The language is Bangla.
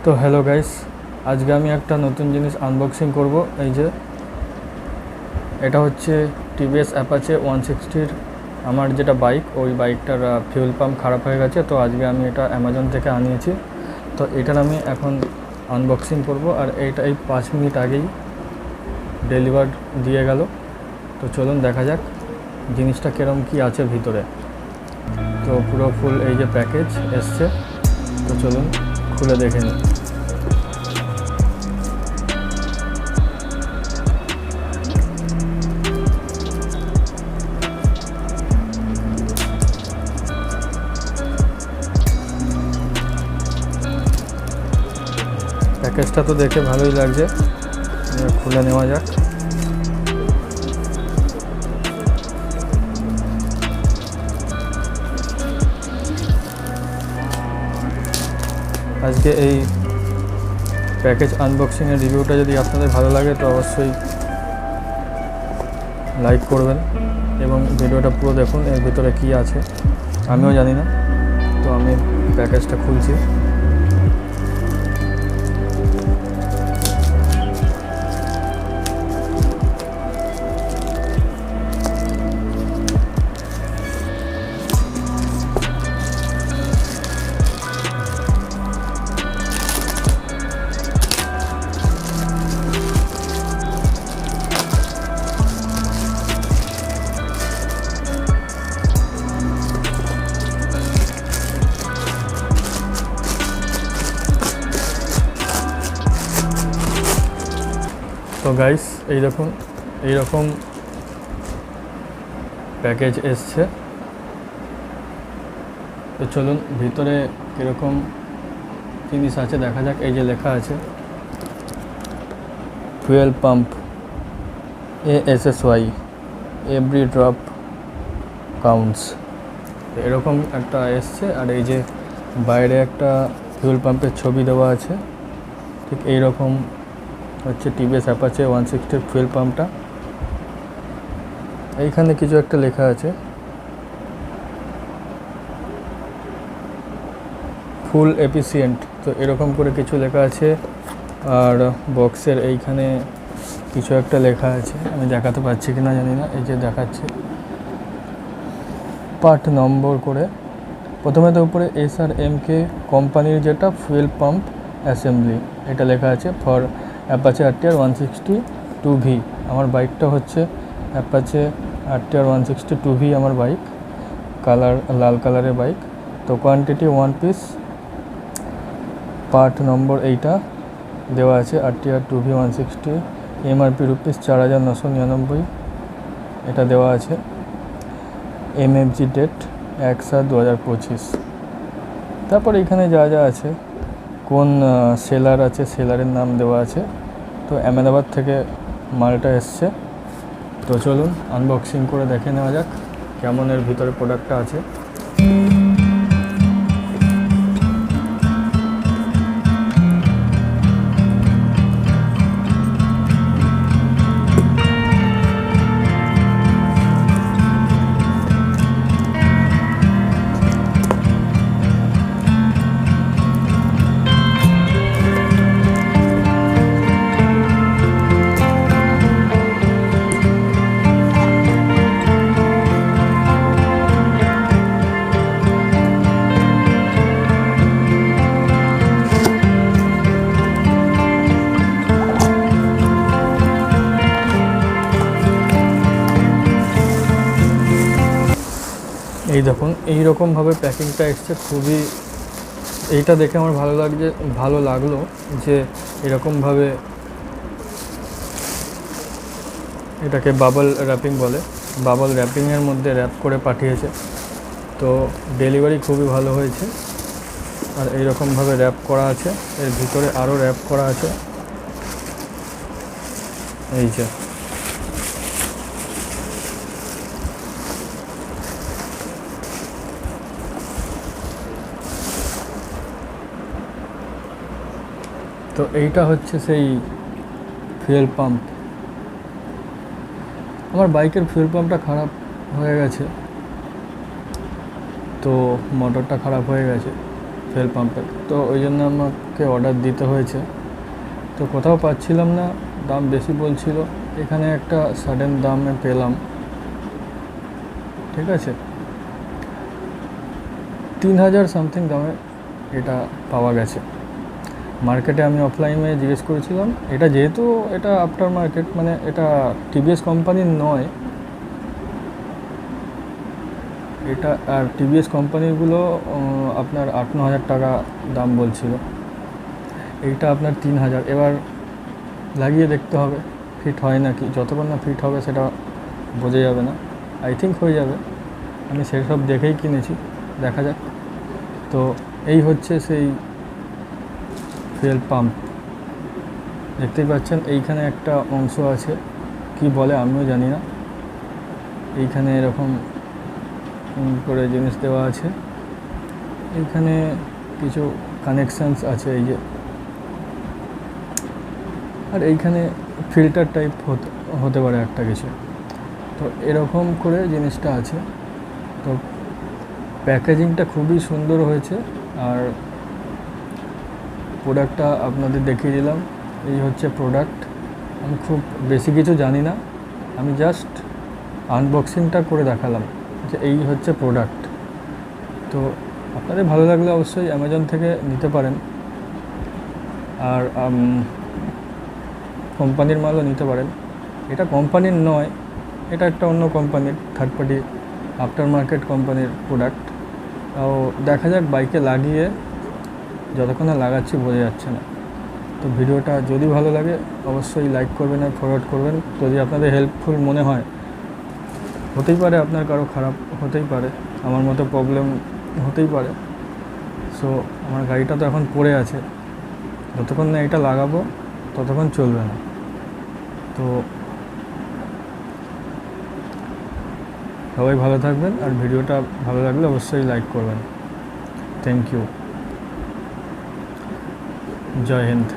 তো হ্যালো গাইস, আজকে আমি একটা নতুন জিনিস আনবক্সিং করব। এই যে এটা হচ্ছে টিভিএস অ্যাপাচে 160-র আমার যেটা বাইক, ওই বাইকটার ফিউল পাম্প খারাপ হয়ে গেছে। তো আজকে আমি এটা অ্যামাজন থেকে আনিয়েছি। তো এটার আমি এখন আনবক্সিং করব, আর এইটা এই 5 মিনিট আগেই ডেলিভার দিয়ে গেল। তো চলুন দেখা যাক জিনিসটা কীরকম কী আছে ভিতরে। তো পুরো ফুল এই যে প্যাকেজ এসছে, তো চলুন খুলে দেখে নিই। প্যাকেজটা তো দেখে ভালোই লাগছে, খুলে নেওয়া যাক। আজকে এই প্যাকেজ আনবক্সিংয়ের রিভিউটা যদি আপনাদের ভালো লাগে তো অবশ্যই লাইক করবেন এবং ভিডিওটা পুরো দেখুন। এর ভিতরে কী আছে আমিও জানি না। তো আমি প্যাকেজটা খুলছি। তো গাইস এইরকম প্যাকেজ এসছে। তো চলুন ভিতরে কীরকম জিনিস আছে দেখা যাক। এই যে লেখা আছে fuel pump ASSY, every drop counts. এরকম একটা এসছে, আর এই যে বাইরে একটা ফুয়েল পাম্পের ছবি দেওয়া আছে। ঠিক এইরকম হচ্ছে টিভিএস অ্যাপাচে 160-র ফুয়েল পাম্পটা। এইখানে কিছু একটা লেখা আছে, ফুল এফিসিয়েন্ট। তো এরকম করে কিছু লেখা আছে। আর বক্সের এইখানে কিছু একটা লেখা আছে, আমি দেখাতে পারছি কি না জানি না। এই যে দেখাচ্ছে পার্ট নম্বর করে। প্রথমে তো উপরে SRMK কোম্পানির যেটা ফুয়েল পাম্প অ্যাসেম্বলি এটা লেখা আছে ফর অ্যাপাচে RTR 160 2V। আমার বাইকটা হচ্ছে অ্যাপাচে RTR 160 2V আমার বাইক, কালার লাল কালারের বাইক। তো কোয়ান্টিটি 1 পিস, পার্ট নম্বর এইটা দেওয়া আছে RTR 2V 160, MRP রুপিস 4999 এটা দেওয়া আছে। MFG date 1/7/2025। তারপর এখানে যা যা আছে, কোন সেলার আছে সেলারের নাম দেওয়া আছে। তো আহমেদাবাদ থেকে মালটা এসছে। তো চলুন আনবক্সিং করে দেখে নেওয়া যাক কেমন এর ভিতরে প্রোডাক্টটা আছে। এই দেখুন এইরকমভাবে প্যাকিংটা এসছে। খুবই এইটা দেখে আমার ভালো লাগলো যে এরকমভাবে এটাকে বাবল র্যাপিং বলে, বাবল র্যাপিংয়ের মধ্যে র্যাপ করে পাঠিয়েছে। তো ডেলিভারি খুবই ভালো হয়েছে। আর এইরকমভাবে র্যাপ করা আছে, এর ভিতরে আরও র্যাপ করা আছে। এই যে তো এইটা হচ্ছে সেই ফুয়েল পাম্প। আমার বাইকের ফুয়েল পাম্পটা খারাপ হয়ে গেছে, তো মোটরটা খারাপ হয়ে গেছে। ফুয়েল পাম্পের, তো ওই জন্য আমাকে অর্ডার দিতে হয়েছে। তো কোথাও পাচ্ছিলাম না, দাম বেশি বলছিল, এখানে একটা সাডেন দামে পেলাম। ঠিক আছে, 3000 সামথিং দামে এটা পাওয়া গেছে। মার্কেটে আমি অফলাইনে জিজ্ঞেস করেছিলাম, এটা যেহেতু এটা আফটার মার্কেট, মানে এটা টিভিএস কোম্পানির নয় এটা, আর টিভিএস কোম্পানিরগুলো আপনার 8-9 হাজার টাকা দাম বলছিল, এইটা আপনার 3000। এবার লাগিয়ে দেখতে হবে ফিট হয় নাকি, যতক্ষণ না ফিট হবে সেটা বোঝা যাবে না। আই থিঙ্ক হয়ে যাবে, আমি সেসব দেখেই কিনেছি, দেখা যাক। তো এই হচ্ছে সেই ফুয়েল পাম্প, দেখতেই পাচ্ছেন এইখানে একটা অংশ আছে, কি বলে আমিও জানি না, এইখানে এরকম করে জিনিস দেওয়া আছে, এইখানে কিছু কানেকশানস আছে এই যে, আর এইখানে ফিল্টার টাইপ হতে পারে একটা কিছু, তো এরকম করে জিনিসটা আছে। তো প্যাকেজিংটা খুবই সুন্দর হয়েছে, আর প্রোডাক্টটা আপনাদের দেখিয়ে দিলাম। এই হচ্ছে প্রোডাক্ট, আমি খুব বেশি কিছু জানি না, আমি জাস্ট আনবক্সিংটা করে দেখালাম যে এই হচ্ছে প্রোডাক্ট। তো আপনাদের ভালো লাগলে অবশ্যই অ্যামাজন থেকে নিতে পারেন, আর কোম্পানির মালও নিতে পারেন। এটা কোম্পানির নয়, এটা একটা অন্য কোম্পানির থার্ড পার্টি আফটার মার্কেট কোম্পানির প্রোডাক্ট। তাও দেখা যাক, বাইকে লাগিয়ে যতক্ষণ না লাগাচ্ছি বোঝা যাচ্ছে না। তো ভিডিওটা যদি ভালো লাগে অবশ্যই লাইক করবেন আর ফরওয়ার্ড করবেন, যদি আপনাদের হেল্পফুল মনে হয়। হতেই পারে আপনার কারো খারাপ হতেই পারে, আমার মতো প্রবলেম হতেই পারে। সো আমার গাড়িটা তো এখন পড়ে আছে, যতক্ষণ না এটা লাগাবো ততক্ষণ চলবে না। তো সবাই ভালো থাকবেন, আর ভিডিওটা ভালো লাগলে অবশ্যই লাইক করবেন। থ্যাংক ইউ, জয় হিন্দ।